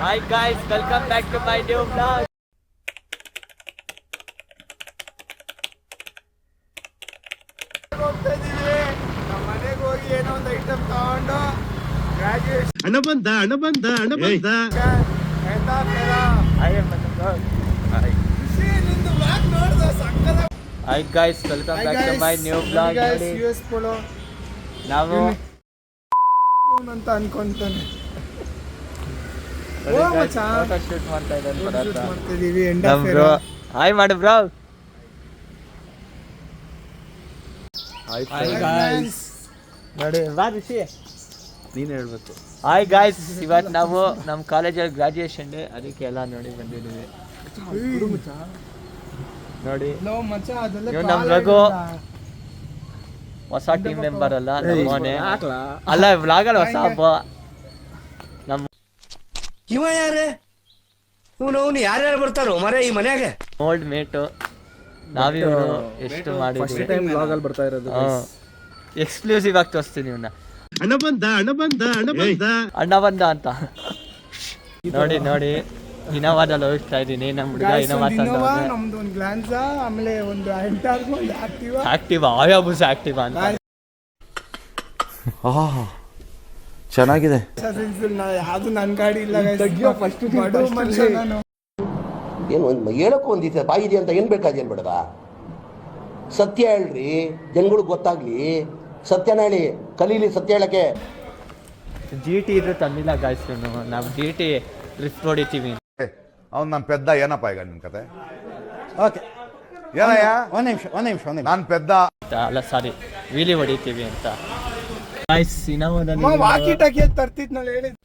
Hi guys, welcome back to my new vlog. ಮನೆಗೆ ಹೋಗಿ ಏನೋ ಒಂದು ಐಟಮ್ ತಗೊಂಡು ಗ್ರಾಜುಯೇಷನ್ ಹಣ ಬಂದ Hi guys, welcome back to my new vlog. US polo ನಾವು ಅಂತ ಅನ್ಕೊಂತಾನೆ ಫೋಟೋ ಶೂಟ್ ಮಾಡ್ತಾ ಮಾಡ್ತಿದೀವಿ ಎಂಡ್ ನಮ್ ಬ್ರೋ ಹಾಯ್ ಮಾಡು ಬ್ರೋ. ಹಾಯ್ ಗಾಯ್ಸ್ ನೋಡಿ ಬಾ ರಿಷಿ ನೀನು ಹೇಳ್ಬೇಕು. ಹಾಯ್ ಗಾಯ್ಸ್, ಇವತ್ತು ನಾವು ನಮ್ಮ ಕಾಲೇಜಲ್ಲಿ ಗ್ರಾಜುಯೇಷನ್ ಡೇ, ಅದಕ್ಕೆ ಎಲ್ಲ ನೋಡಿ ಬಂದಿದ್ದೀವಿ. ನೋಡಿ ಇವ್ ನಮ್ ರಘು ಹೊಸ ಟೀಮ್ ಮೆಂಬರ್ ಅಲ್ಲ, ನಮ್ಮನೆ ಅಲ್ಲ ವ್ಲಾಗಲ್ಲಿ ಹೊಸ ಹಬ್ಬ. ನಮ್ಮ ಇವ ಯಾರೇ ಇವನು ಯಾರ್ಯಾರು ಬರ್ತಾರೋ ಮರೆ ಈ ಮನ್ಯಾಗ ಓಲ್ಡ್ ಮೇಟು. ನಾವಿವ್ರು ಎಷ್ಟು ಮಾಡಿದ್ವಿ, ಬರ್ತಾ ಇರೋದು ಎಕ್ಸ್ಕ್ಲೂಸಿವ್ ಆಗಿ ತೋರಿಸ್ತೀನಿ ಇವ್ನ. ಹಣ ಬಂದ ಅಣ್ಣ ಬಂದ ಅಂತ ನೋಡಿ ನೋಡಿ. ಇನೋವಾದಲ್ಲಿ ಹೋಗ್ತಾ ಇದ್ದೀನಿ, ನಮ್ಮ ಹುಡುಗ ಇನೋವಾ ನಮ್ದು ಒಂದು ಗ್ಲಾನ್ಸಾ, ಆಮೇಲೆ ಒಂದು ಎಂಟಾರ್, ಒಂದು ಆಕ್ಟಿವ್ ಆಯಾಬುಸ್ ಆಕ್ಟಿವ್ ಅಂತ. ಚೆನ್ನಾಗಿದೆ. ಯಾವ್ದು ನನ್ನ ಗಾಡಿ ಇಲ್ಲ, ಫಸ್ಟ್ ಮನುಷ್ಯ ನಾನು. ಏನು ಹೇಳಕ್ಕೂ ಒಂದಿದೆ ಬಾಯಿ ಇದೆ ಅಂತ ಏನು ಬೇಕಾದೇನು ಬೇಡದ. ಸತ್ಯ ಹೇಳ್ರಿ, ಜನಗಳಿಗೆ ಗೊತ್ತಾಗ್ಲಿ. ಸತ್ಯನ ಹೇಳಿ, ಕಲೀಲಿ ಸತ್ಯ ಹೇಳಕ್ಕೆ. ಜಿ ಟಿ ಇದ್ರೆ ತಂದಿಲ್ಲ ಗಾಯ್ಸ್, ನಾವು ಜಿ ಟಿ ಡ್ರಿಫ್ಟ್ ಹೊಡಿತೀವಿ. ಅವ್ನು ನನ್ನ ಪೆದ್ದ ಏನಪ್ಪ ಈಗ ನಿನ್ನ ಕತೆ? ಓಕೆ ಏನಯ್ಯ? ಒಂದ್ ನಿಮಿಷ ನಾನು ಪೆದ್ದ ಅಲ್ಲ ಸಾರಿ, ವೀಲಿ ಹೊಡಿತೀವಿ ಅಂತ ಗಾಯ್ಸ್. ವಾಕಿ ಟಾಕಿ ತರ್ತಿದ್ನಲ್ಲ ಹೇಳಿದ್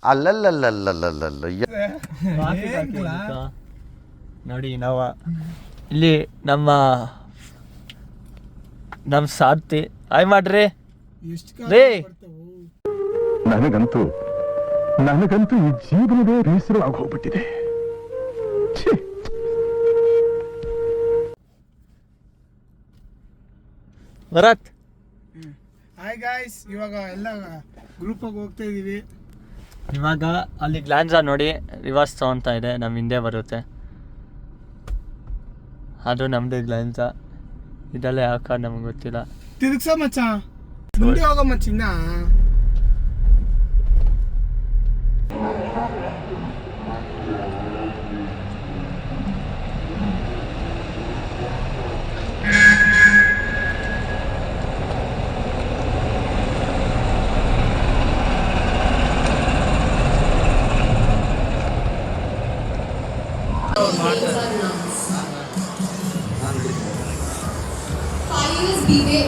ಅಲ್ಲಲ್ಲಲ್ಲಲ್ಲಲ್ಲಲ್ಲ ನೋಡಿ ನಾವು ಇಲ್ಲಿ ನಮ್ಮ ಸಾರ್ಥಿ ಹಾಯ್ ಮಾಡ್ರಿ ರೇ. ನನಗಂತೂ ಈ ಜೀವನವೇ ಬೇಸರ ಆಗೋಗ್ಬಿಟ್ಟಿದೆ. ಭರತ್ ಹಾಯ್ ಗಾಯ್ಸ್, ಇವಾಗ ಎಲ್ಲ ಗ್ರೂಪ್ ಆಗಿ ಹೋಗ್ತಾ ಇದೀವಿ. ಇವಾಗ ಅಲ್ಲಿ ಗ್ಲಾನ್ಸಾ ನೋಡಿ ರಿವರ್ಸ್ ತಗೊತಾ ಇದೆ, ನಮ್ಮ ಹಿಂದೆ ಬರುತ್ತೆ ಅದು ನಮ್ದು ಗ್ಲಾನ್ಸಾ. ಇದೆಲ್ಲ ಯಾಕ ನಮ್ಗೆ ಗೊತ್ತಿಲ್ಲ. ತಿರುಗ್ಸ ಮಚ್ಚ, ಮುಂದೆ ಹೋಗೋ ಮಚ್ಚಿನ್ನ. BA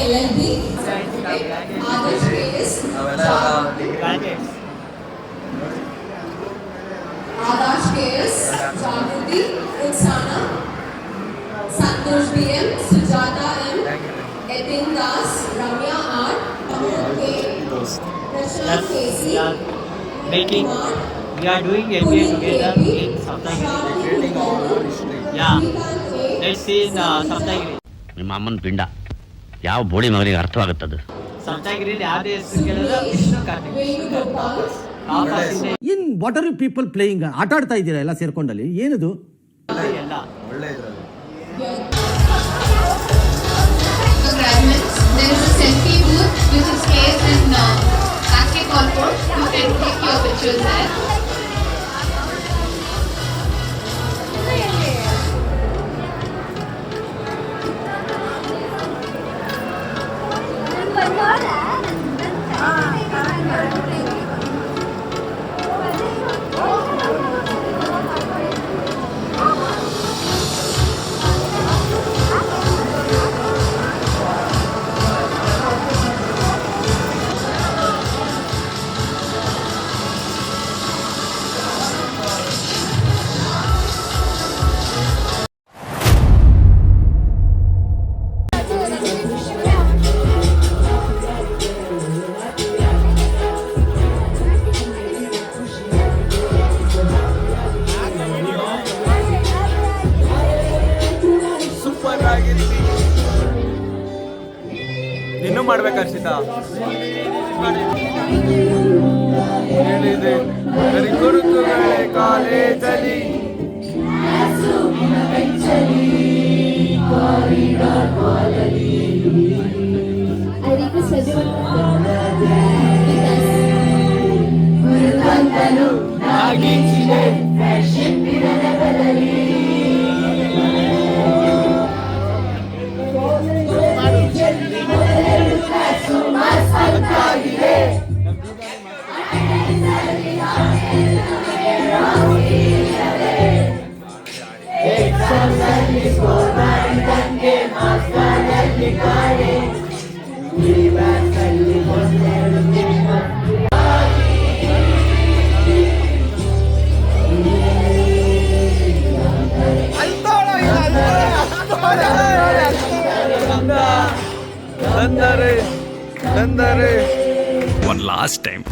LLB, Adarsh KS, Jagriti, Ruxana, Santosh BM, Sujata M, Etin Das, Ramya R, Amol K, Prashant KC, making we are doing MBA together in Saptagiri. Yeah, let's see in Saptagiri. ನಿಮ್ಮ ಅಮ್ಮನ ಪಿಂಡ ಯಾವ ಬೋಳಿ ಮಗನಿಗೆ ಅರ್ಥವಾಗುತ್ತದು. ಸಪ್ತಗಿರಿಲಿ ಯಾವ್ದೇ ಹೆಸರು ಕೇಳಿದ್ರೆ Vishnu Karthik. In what are you people playing? ಆಟ ಆಡ್ತಾ ಇದ್ದೀರಾ ಎಲ್ಲ ಸೇರ್ಕೊಂಡಲ್ಲಿ? ಏನದು ಎಲ್ಲ graduates, there is a selfie booth which is placed in basketball court. You can take your pictures there. ಮಾಡ್ಬೇಕು ಹರ್ಷಿತಾ ಹೇಳಿದೆ ಗುರುತುಗಳೇ ಕಾಲೇಜಲ್ಲಿ I request everyone with us. ಅಂದರೆ ಒನ್ ಲಾಸ್ಟ್ ಟೈಮ್